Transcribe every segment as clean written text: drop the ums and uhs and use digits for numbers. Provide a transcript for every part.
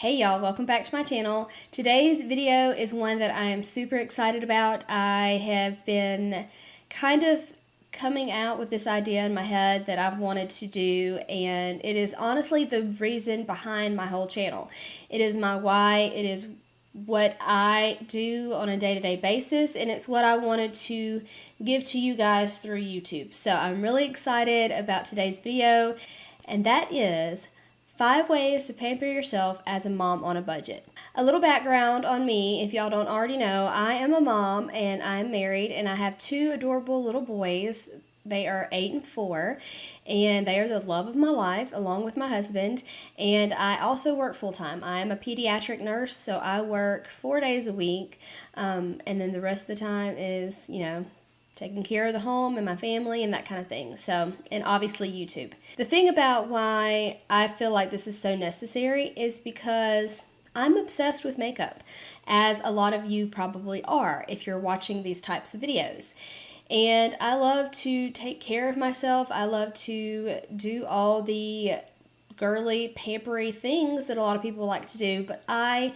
Hey y'all, welcome back to my channel. Today's video is one that I am super excited about. I have been kind of coming out with this idea in my head that I've wanted to do, and it is honestly the reason behind my whole channel. It is my why, it is what I do on a day-to-day basis, and it's what I wanted to give to you guys through YouTube. So I'm really excited about today's video, and that is 5 ways to pamper yourself as a mom on a budget. A little background on me, if y'all don't already know, I am a mom and I'm married and I have 2 adorable little boys. They are 8 and 4 and they are the love of my life along with my husband. And I also work full-time. I am a pediatric nurse, so I work 4 days a week, and then the rest of the time is, taking care of the home and my family and that kind of thing. So, and obviously YouTube. The thing about why I feel like this is so necessary is because I'm obsessed with makeup, as a lot of you probably are if you're watching these types of videos. And I love to take care of myself. I love to do all the girly, pampery things that a lot of people like to do, but I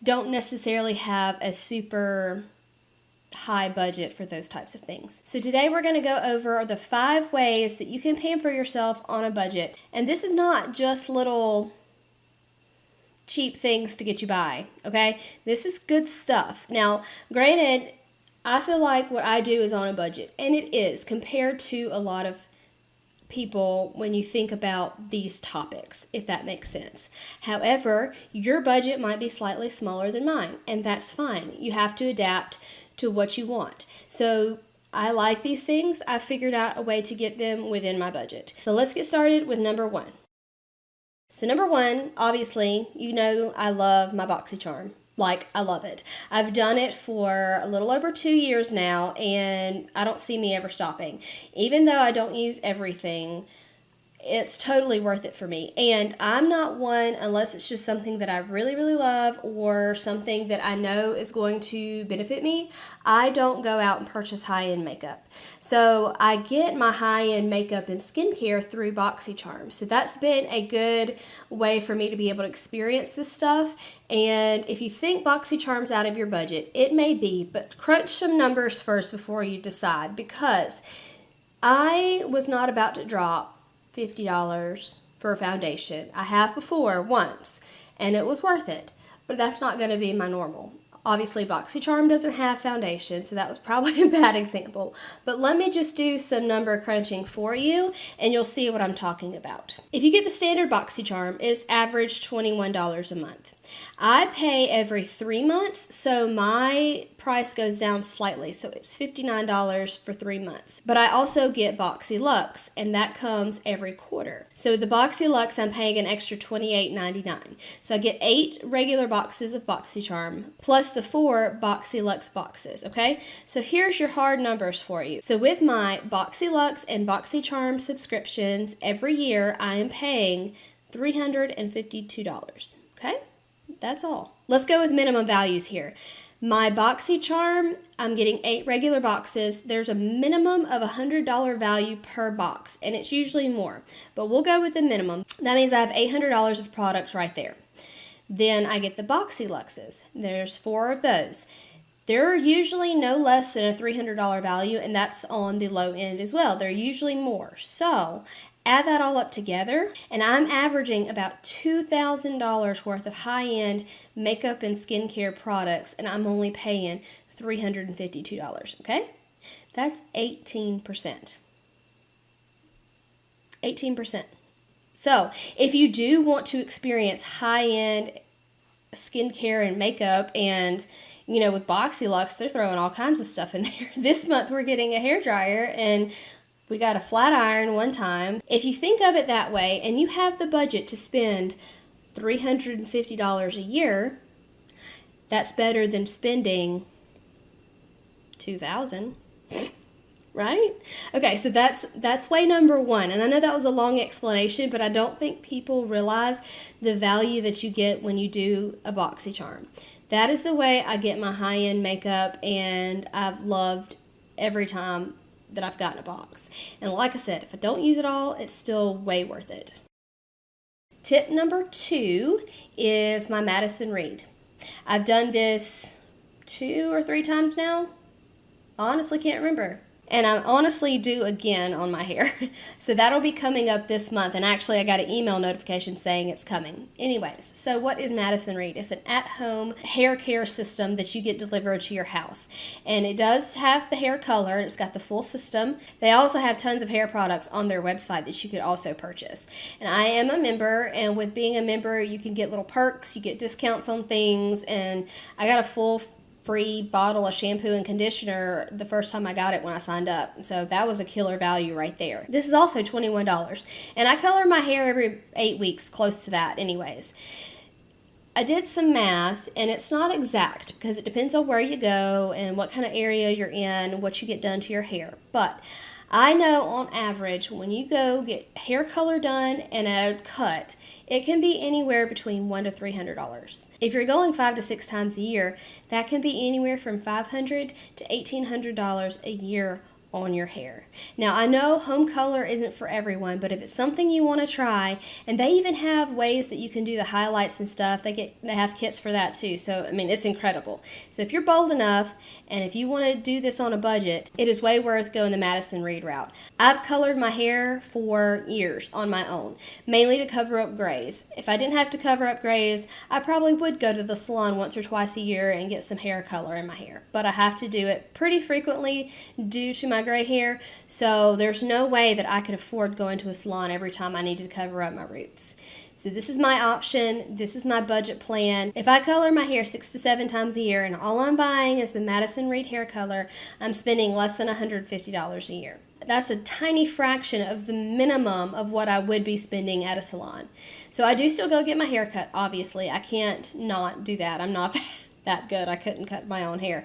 don't necessarily have a super high budget for those types of things. So today we're going to go over the 5 ways that you can pamper yourself on a budget. And this is not just little cheap things to get you by, okay? This is good stuff. Now, granted, I feel like what I do is on a budget, and it is compared to a lot of people when you think about these topics, if that makes sense. However, your budget might be slightly smaller than mine, and that's fine. You have to adapt to what you want. So I like these things. I figured out a way to get them within my budget. So let's get started with number 1. So number 1, obviously, I love my Boxy Charm. Like, I love it. I've done it for a little over 2 years now, and I don't see me ever stopping. Even though I don't use everything, it's totally worth it for me. And I'm not one, unless it's just something that I really, really love or something that I know is going to benefit me, I don't go out and purchase high-end makeup. So I get my high-end makeup and skincare through Boxy Charm. So that's been a good way for me to be able to experience this stuff. And if you think Boxy Charm's out of your budget, it may be, but crunch some numbers first before you decide, because I was not about to drop $50 for a foundation. I have before, once, and it was worth it, but that's not going to be my normal. Obviously, Boxy Charm doesn't have foundation, so that was probably a bad example. But let me just do some number crunching for you, and you'll see what I'm talking about. If you get the standard Boxy Charm, it's average $21 a month. I pay every 3 months, so my price goes down slightly, so it's $59 for 3 months. But I also get Boxy Luxe, and that comes every quarter. So the Boxy Luxe, I'm paying an extra $28.99. So I get 8 regular boxes of Boxy Charm, plus the 4 Boxy Luxe boxes, okay? So here's your hard numbers for you. So with my Boxy Luxe and Boxy Charm subscriptions, every year I am paying $352, okay? That's all. Let's go with minimum values here. My Boxy Charm, I'm getting 8 regular boxes. There's a minimum of $100 value per box, and it's usually more, but we'll go with the minimum. That means I have $800 of products right there. Then I get the Boxy Luxes. There's 4 of those. They're usually no less than a $300 value, and that's on the low end as well. They're usually more. So add that all up together, and I'm averaging about $2,000 worth of high-end makeup and skincare products, and I'm only paying $352, okay? That's 18%. 18%. So if you do want to experience high-end skincare and makeup, and with Boxy Luxe, they're throwing all kinds of stuff in there. This month we're getting a hairdryer, and we got a flat iron one time. If you think of it that way and you have the budget to spend $350 a year, that's better than spending $2,000, right? Okay, so that's way number 1. And I know that was a long explanation, but I don't think people realize the value that you get when you do a Boxy Charm. That is the way I get my high-end makeup, and I've loved every time that I've gotten a box. And like I said, if I don't use it all, it's still way worth it. Tip number 2 is my Madison Read. I've done this 2 or 3 times now. I honestly can't remember. And I'm honestly due again on my hair. So that'll be coming up this month. And actually, I got an email notification saying it's coming. Anyways, so what is Madison Read? It's an at-home hair care system that you get delivered to your house. And it does have the hair color. It's got the full system. They also have tons of hair products on their website that you could also purchase. And I am a member. And with being a member, you can get little perks. You get discounts on things. And I got a full free bottle of shampoo and conditioner the first time I got it when I signed up. So that was a killer value right there. This is also $21. And I color my hair every 8 weeks, close to that anyways. I did some math, and it's not exact because it depends on where you go and what kind of area you're in and what you get done to your hair. But I know on average when you go get hair color done and a cut, it can be anywhere between $100 to $300. If you're going 5 to 6 times a year, that can be anywhere from $500 to $1,800 a year on your hair. Now, I know home color isn't for everyone, but if it's something you want to try, and they even have ways that you can do the highlights and stuff, they have kits for that too. So, I mean, it's incredible. So if you're bold enough, and if you want to do this on a budget, it is way worth going the Madison Read route. I've colored my hair for years on my own, mainly to cover up grays. If I didn't have to cover up grays, I probably would go to the salon once or twice a year and get some hair color in my hair. But I have to do it pretty frequently due to my gray hair, so there's no way that I could afford going to a salon every time I needed to cover up my roots. So this is my option. This is my budget plan. If I color my hair 6 to 7 times a year and all I'm buying is the Madison Read hair color, I'm spending less than $150 a year. That's a tiny fraction of the minimum of what I would be spending at a salon. So I do still go get my hair cut, obviously. I can't not do that. I'm not that good. I couldn't cut my own hair.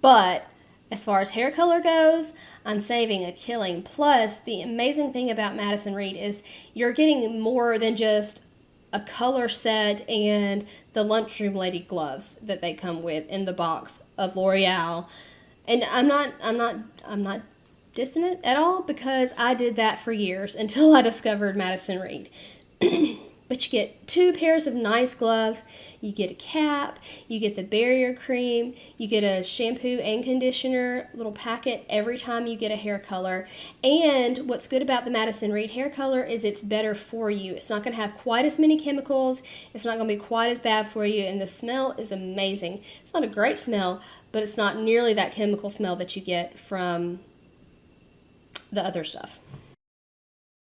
But as far as hair color goes, I'm saving a killing. Plus, the amazing thing about Madison Read is you're getting more than just a color set and the lunchroom lady gloves that they come with in the box of L'Oreal. And I'm not dissing it at all because I did that for years until I discovered Madison Read. But you get 2 pairs of nice gloves, you get a cap, you get the barrier cream, you get a shampoo and conditioner little packet every time you get a hair color. And what's good about the Madison Read hair color is it's better for you. It's not going to have quite as many chemicals, it's not going to be quite as bad for you, and the smell is amazing. It's not a great smell, but it's not nearly that chemical smell that you get from the other stuff.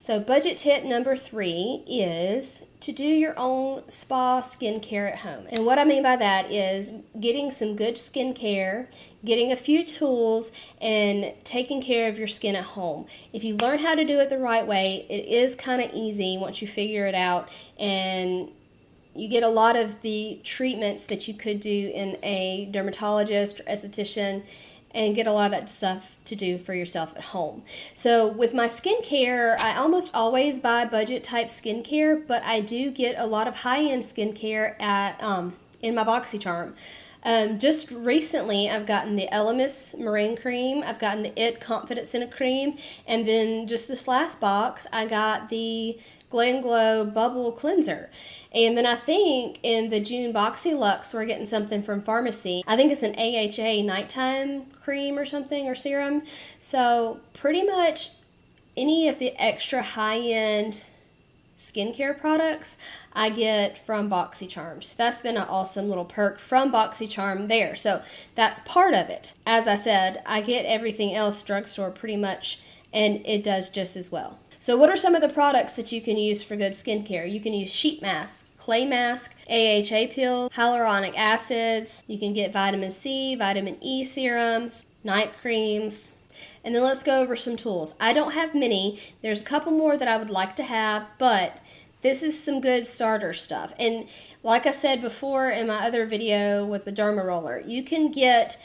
So budget tip number 3 is to do your own spa skincare at home. And what I mean by that is getting some good skincare, getting a few tools, and taking care of your skin at home. If you learn how to do it the right way, it is kind of easy once you figure it out, and you get a lot of the treatments that you could do in a dermatologist or esthetician, and get a lot of that stuff to do for yourself at home. So with my skincare, I almost always buy budget type skincare, but I do get a lot of high-end skincare at in my Boxy Charm. Just recently, I've gotten the Elemis Marine Cream, I've gotten the It Confidence in a Cream, and then just this last box, I got the Glam Glow Bubble Cleanser. And then I think in the June Boxy Luxe, we're getting something from pharmacy. I think it's an AHA nighttime cream or something, or serum. So pretty much any of the extra high-end skincare products I get from Boxy Charm. So that's been an awesome little perk from Boxy Charm there. So that's part of it. As I said, I get everything else drugstore pretty much, and it does just as well. So what are some of the products that you can use for good skincare? You can use sheet masks, clay mask, AHA pill, hyaluronic acids. You can get vitamin C, vitamin E serums, night creams. And then let's go over some tools. I don't have many. There's a couple more that I would like to have, but this is some good starter stuff. And like I said before in my other video with the derma roller, you can get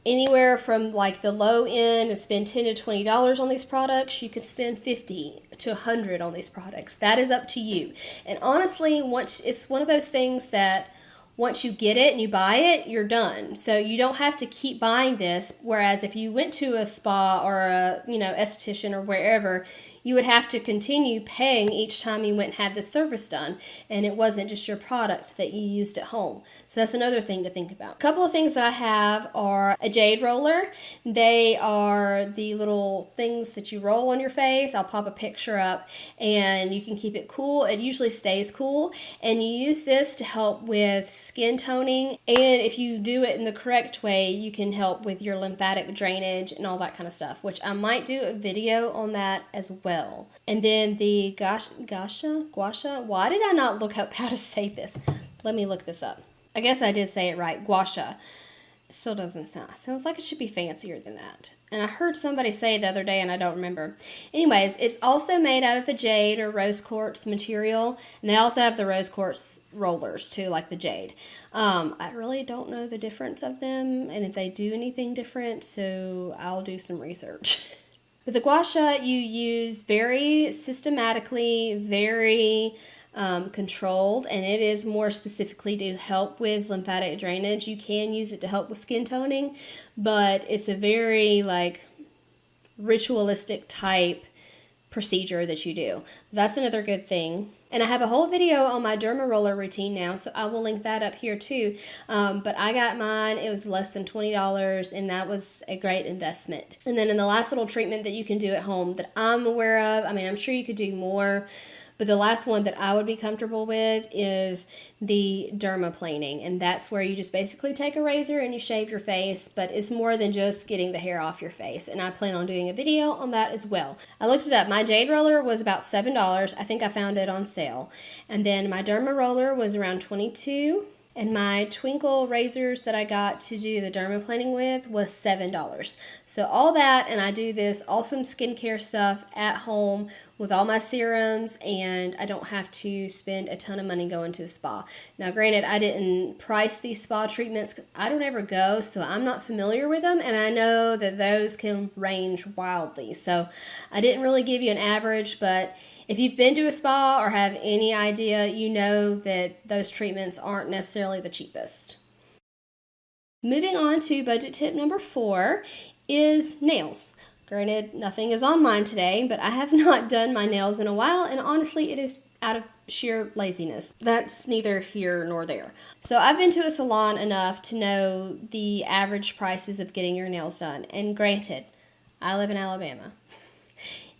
anywhere from like the low end and spend $10 to $20 on these products. You can spend $50 to $100 on these products. That is up to you. And honestly, it's one of those things that once you get it and you buy it, you're done. So you don't have to keep buying this. Whereas if you went to a spa or a esthetician or wherever, you would have to continue paying each time you went and had this service done, and it wasn't just your product that you used at home. So that's another thing to think about. A couple of things that I have are a jade roller. They are the little things that you roll on your face. I'll pop a picture up, and you can keep it cool. It usually stays cool, and you use this to help with skin toning, and if you do it in the correct way, you can help with your lymphatic drainage and all that kind of stuff, which I might do a video on that as well. And then the guasha, why did I not look up how to say this? Let me look this up. I guess I did say it right, guasha. It still doesn't sounds like it should be fancier than that. And I heard somebody say it the other day and I don't remember. Anyways, it's also made out of the jade or rose quartz material. And they also have the rose quartz rollers too, like the jade. I really don't know the difference of them and if they do anything different, so I'll do some research. With the guasha, you use very systematically, very controlled, and it is more specifically to help with lymphatic drainage. You can use it to help with skin toning, but it's a very ritualistic type procedure that you do. That's another good thing. And I have a whole video on my derma roller routine now, so I will link that up here too. But I got mine, it was less than $20, and that was a great investment. And then in the last little treatment that you can do at home that I'm aware of, I mean, I'm sure you could do more, but the last one that I would be comfortable with is the dermaplaning. And that's where you just basically take a razor and you shave your face, but it's more than just getting the hair off your face. And I plan on doing a video on that as well. I looked it up. My jade roller was about $7. I think I found it on sale. And then my derma roller was around $22. And my twinkle razors that I got to do the dermaplaning with was $7. So all that, and I do this awesome skincare stuff at home with all my serums, and I don't have to spend a ton of money going to a spa. Now granted, I didn't price these spa treatments because I don't ever go, so I'm not familiar with them, and I know that those can range wildly. So I didn't really give you an average, but if you've been to a spa or have any idea, you know that those treatments aren't necessarily the cheapest. Moving on to budget tip number 4 is nails. Granted, nothing is on mine today, but I have not done my nails in a while, and honestly, it is out of sheer laziness. That's neither here nor there. So I've been to a salon enough to know the average prices of getting your nails done, and granted, I live in Alabama.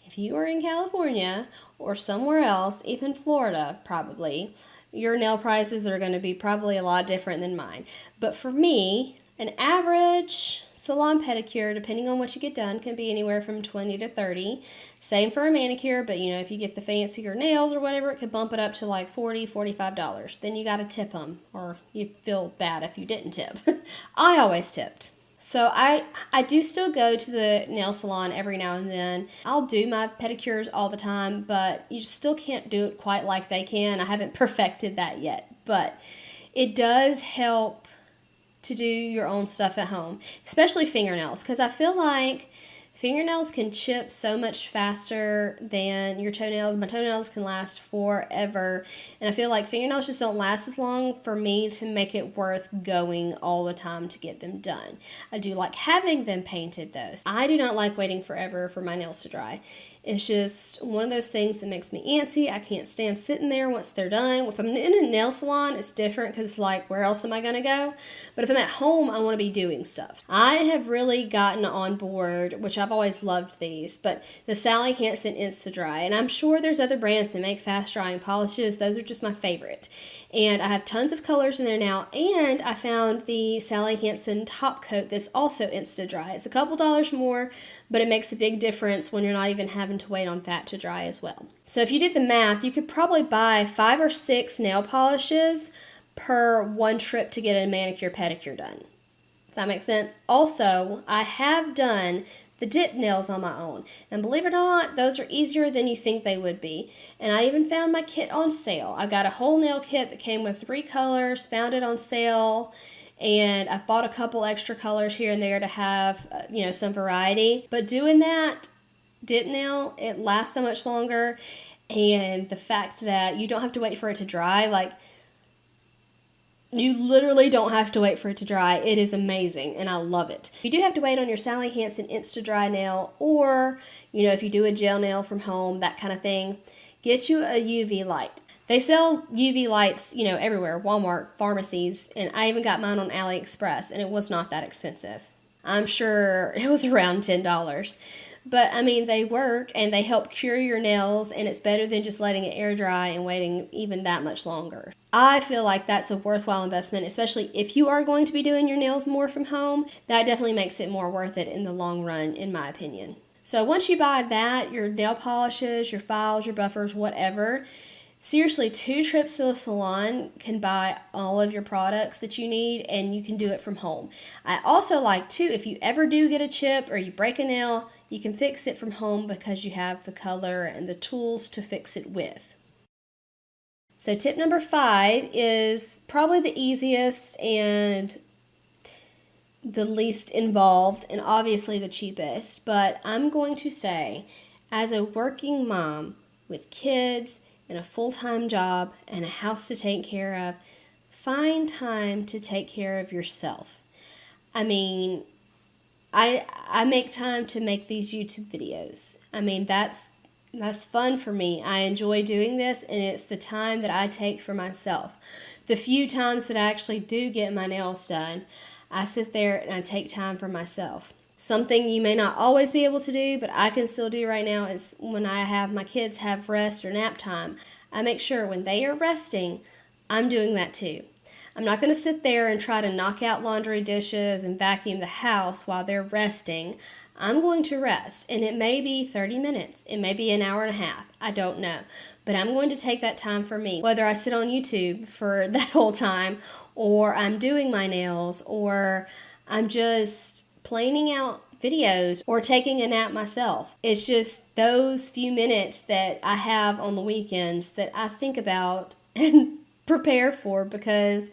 If you are in California or somewhere else, even Florida probably, your nail prices are going to be probably a lot different than mine. But for me, an average salon pedicure, depending on what you get done, can be anywhere from $20 to $30. Same for a manicure, but if you get the fancier nails or whatever, it could bump it up to like $40, $45. Then you got to tip them, or you feel bad if you didn't tip. I always tipped. So I do still go to the nail salon every now and then. I'll do my pedicures all the time, but you just still can't do it quite like they can. I haven't perfected that yet, but it does help to do your own stuff at home, especially fingernails, because I feel like fingernails can chip so much faster than your toenails. My toenails can last forever, and I feel like fingernails just don't last as long for me to make it worth going all the time to get them done. I do like having them painted though. I do not like waiting forever for my nails to dry. It's just one of those things that makes me antsy. I can't stand sitting there once they're done. If I'm in a nail salon, it's different because it's like, where else am I going to go? But if I'm at home, I want to be doing stuff. I have really gotten on board, which I've always loved these, but the Sally Hansen Insta-Dry. And I'm sure there's other brands that make fast-drying polishes. Those are just my favorite. And I have tons of colors in there now. And I found the Sally Hansen top coat that's also Insta-Dry. It's a couple dollars more, but it makes a big difference when you're not even having to wait on that to dry as well. So if you did the math, you could probably buy 5 or 6 nail polishes per one trip to get a manicure pedicure done. Does that make sense? Also, I have done the dip nails on my own. And believe it or not, those are easier than you think they would be. And I even found my kit on sale. I got a whole nail kit that came with 3 colors, found it on sale, and I bought a couple extra colors here and there to have, some variety. But doing that dip nail, it lasts so much longer, and the fact that you don't have to wait for it to dry, You literally don't have to wait for it to dry. It is amazing, and I love it. You do have to wait on your Sally Hansen Insta Dry Nail, or, if you do a gel nail from home, that kind of thing, get you a UV light. They sell UV lights, everywhere, Walmart, pharmacies, and I even got mine on AliExpress, and it was not that expensive. I'm sure it was around $10. But, they work, and they help cure your nails, and it's better than just letting it air dry and waiting even that much longer. I feel like that's a worthwhile investment, especially if you are going to be doing your nails more from home. That definitely makes it more worth it in the long run, in my opinion. So once you buy that, your nail polishes, your files, your buffers, whatever, seriously, 2 trips to the salon can buy all of your products that you need, and you can do it from home. I also like, too, if you ever do get a chip or you break a nail, you can fix it from home because you have the color and the tools to fix it with. So tip number 5 is probably the easiest and the least involved and obviously the cheapest, but I'm going to say, as a working mom with kids and a full-time job and a house to take care of, find time to take care of yourself. I make time to make these YouTube videos. That's fun for me. I enjoy doing this, and it's the time that I take for myself. The few times that I actually do get my nails done, I sit there and I take time for myself. Something you may not always be able to do, but I can still do right now is when I have my kids have rest or nap time, I make sure when they are resting, I'm doing that too. I'm not going to sit there and try to knock out laundry dishes and vacuum the house while they're resting. I'm going to rest, and it may be 30 minutes. It may be an hour and a half. I don't know. But I'm going to take that time for me, whether I sit on YouTube for that whole time, or I'm doing my nails, or I'm just planing out videos, or taking a nap myself. It's just those few minutes that I have on the weekends that I think about and prepare for, because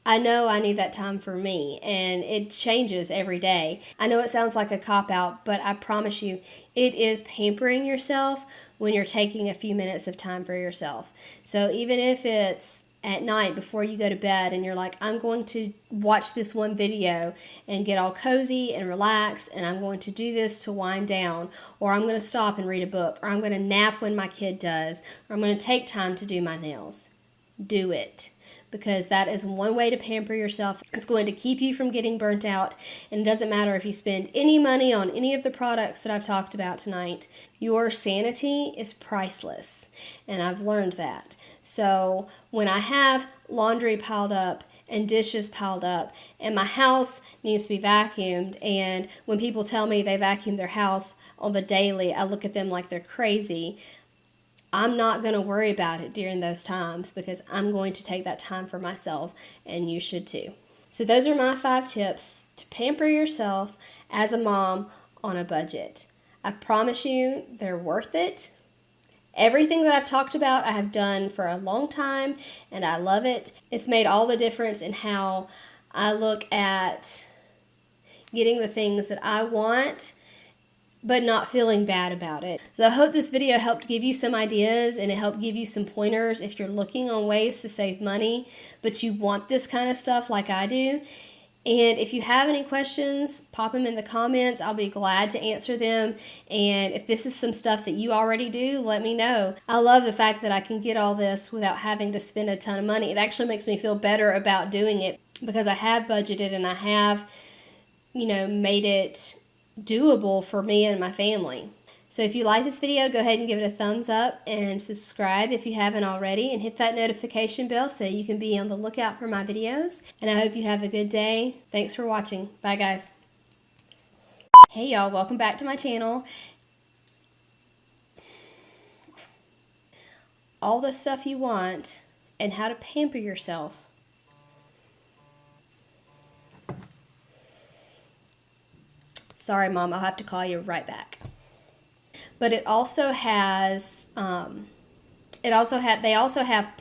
I know I need that time for me, and it changes every day. I know it sounds like a cop-out, but I promise you, it is pampering yourself when you're taking a few minutes of time for yourself. So even if it's at night before you go to bed and you're like, I'm going to watch this one video and get all cozy and relax, and I'm going to do this to wind down, or I'm going to stop and read a book, or I'm going to nap when my kid does, or I'm going to take time to do my nails. Do it, because that is one way to pamper yourself. It's going to keep you from getting burnt out, and it doesn't matter if you spend any money on any of the products that I've talked about tonight. Your sanity is priceless, and I've learned that. So when I have laundry piled up and dishes piled up, and my house needs to be vacuumed, and when people tell me they vacuum their house on the daily, I look at them like they're crazy. I'm not going to worry about it during those times, because I'm going to take that time for myself, and you should too. So those are my 5 tips to pamper yourself as a mom on a budget. I promise you they're worth it. Everything that I've talked about I have done for a long time, and I love it. It's made all the difference in how I look at getting the things that I want, but not feeling bad about it. So I hope this video helped give you some ideas, and it helped give you some pointers if you're looking on ways to save money, but you want this kind of stuff like I do. And if you have any questions, pop them in the comments. I'll be glad to answer them. And if this is some stuff that you already do, let me know. I love the fact that I can get all this without having to spend a ton of money. It actually makes me feel better about doing it, because I have budgeted and I have, made it doable for me and my family. So if you like this video, go ahead and give it a thumbs up, and subscribe if you haven't already, and hit that notification bell so you can be on the lookout for my videos. And I hope you have a good day. Thanks for watching. Bye guys. Hey y'all, welcome back to my channel. All the stuff you want and how to pamper yourself. Sorry, Mom, I'll have to call you right back. But it also has, they also have